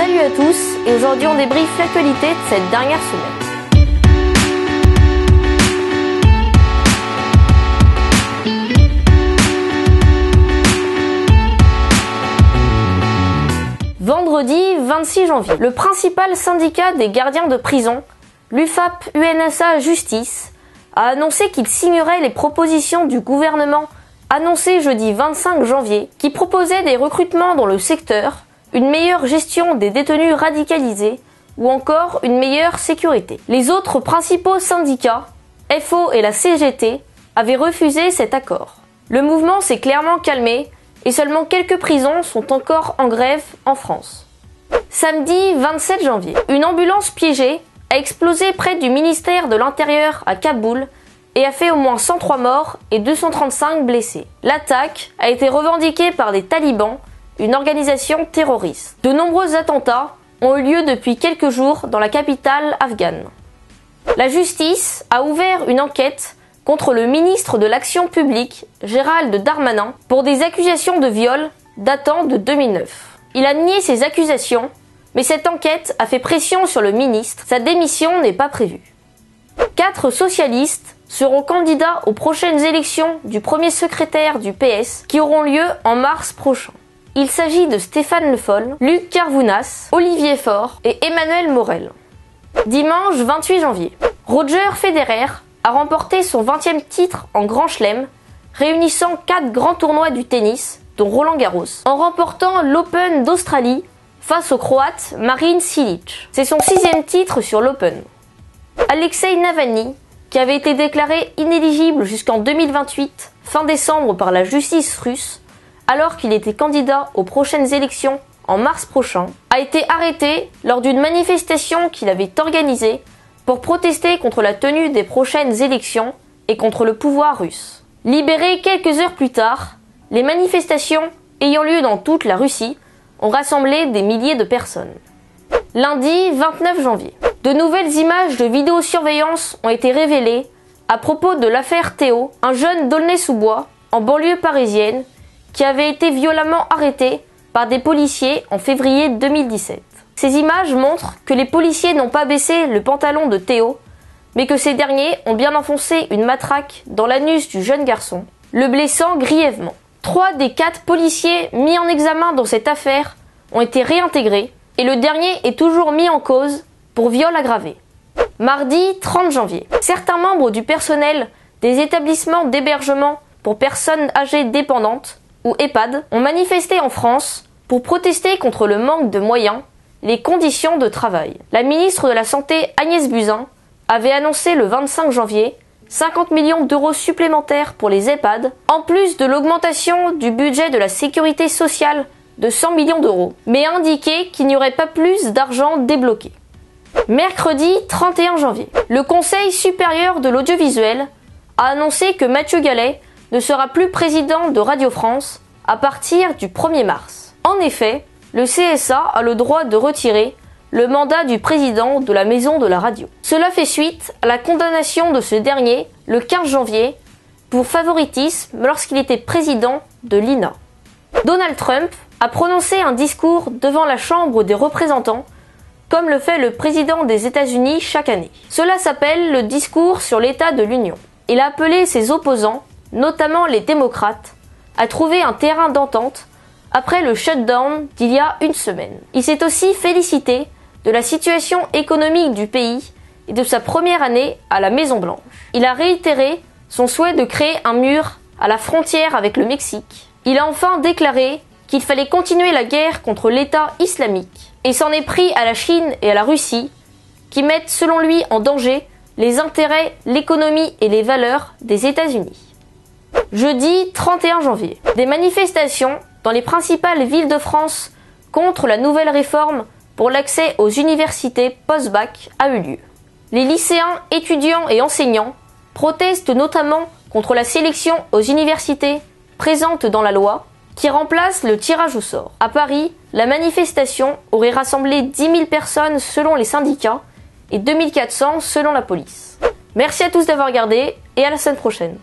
Salut à tous, et aujourd'hui on débriefe l'actualité de cette dernière semaine. Vendredi 26 janvier, le principal syndicat des gardiens de prison, l'UFAP-UNSA Justice, a annoncé qu'il signerait les propositions du gouvernement annoncées jeudi 25 janvier qui proposaient des recrutements dans le secteur, une meilleure gestion des détenus radicalisés ou encore une meilleure sécurité. Les autres principaux syndicats, FO et la CGT, avaient refusé cet accord. Le mouvement s'est clairement calmé et seulement quelques prisons sont encore en grève en France. Samedi 27 janvier, une ambulance piégée a explosé près du ministère de l'Intérieur à Kaboul et a fait au moins 103 morts et 235 blessés. L'attaque a été revendiquée par des talibans, une organisation terroriste. De nombreux attentats ont eu lieu depuis quelques jours dans la capitale afghane. La justice a ouvert une enquête contre le ministre de l'Action publique, Gérald Darmanin, pour des accusations de viol datant de 2009. Il a nié ces accusations, mais cette enquête a fait pression sur le ministre. Sa démission n'est pas prévue. 4 socialistes seront candidats aux prochaines élections du premier secrétaire du PS qui auront lieu en mars prochain. Il s'agit de Stéphane Le Foll, Luc Carvounas, Olivier Faure et Emmanuel Morel. Dimanche 28 janvier, Roger Federer a remporté son 20e titre en Grand Chelem, réunissant 4 grands tournois du tennis, dont Roland Garros, en remportant l'Open d'Australie face au Croate Marin Cilic. C'est son 6e titre sur l'Open. Alexei Navalny, qui avait été déclaré inéligible jusqu'en 2028, fin décembre par la justice russe, alors qu'il était candidat aux prochaines élections en mars prochain, a été arrêté lors d'une manifestation qu'il avait organisée pour protester contre la tenue des prochaines élections et contre le pouvoir russe. Libéré quelques heures plus tard, les manifestations ayant lieu dans toute la Russie ont rassemblé des milliers de personnes. Lundi 29 janvier, de nouvelles images de vidéosurveillance ont été révélées à propos de l'affaire Théo, un jeune d'Aulnay-sous-Bois, en banlieue parisienne, qui avait été violemment arrêté par des policiers en février 2017. Ces images montrent que les policiers n'ont pas baissé le pantalon de Théo, mais que ces derniers ont bien enfoncé une matraque dans l'anus du jeune garçon, le blessant grièvement. 3 des 4 policiers mis en examen dans cette affaire ont été réintégrés et le dernier est toujours mis en cause pour viol aggravé. Mardi 30 janvier, certains membres du personnel des établissements d'hébergement pour personnes âgées dépendantes ou EHPAD ont manifesté en France pour protester contre le manque de moyens, les conditions de travail. La ministre de la Santé Agnès Buzyn avait annoncé le 25 janvier 50 millions d'euros supplémentaires pour les EHPAD, en plus de l'augmentation du budget de la sécurité sociale de 100 millions d'euros, mais a indiqué qu'il n'y aurait pas plus d'argent débloqué. Mercredi 31 janvier, le Conseil supérieur de l'audiovisuel a annoncé que Mathieu Gallet ne sera plus président de Radio France à partir du 1er mars. En effet, le CSA a le droit de retirer le mandat du président de la maison de la radio. Cela fait suite à la condamnation de ce dernier le 15 janvier pour favoritisme lorsqu'il était président de l'INA. Donald Trump a prononcé un discours devant la Chambre des représentants comme le fait le président des États-Unis chaque année. Cela s'appelle le discours sur l'état de l'Union. Il a appelé ses opposants, notamment les démocrates, à trouver un terrain d'entente après le shutdown d'il y a une semaine. Il s'est aussi félicité de la situation économique du pays et de sa première année à la Maison-Blanche. Il a réitéré son souhait de créer un mur à la frontière avec le Mexique. Il a enfin déclaré qu'il fallait continuer la guerre contre l'État islamique et s'en est pris à la Chine et à la Russie qui mettent selon lui en danger les intérêts, l'économie et les valeurs des États-Unis. Jeudi 31 janvier, des manifestations dans les principales villes de France contre la nouvelle réforme pour l'accès aux universités post-bac a eu lieu. Les lycéens, étudiants et enseignants protestent notamment contre la sélection aux universités présente dans la loi qui remplace le tirage au sort. À Paris, la manifestation aurait rassemblé 10 000 personnes selon les syndicats et 2400 selon la police. Merci à tous d'avoir regardé et à la semaine prochaine.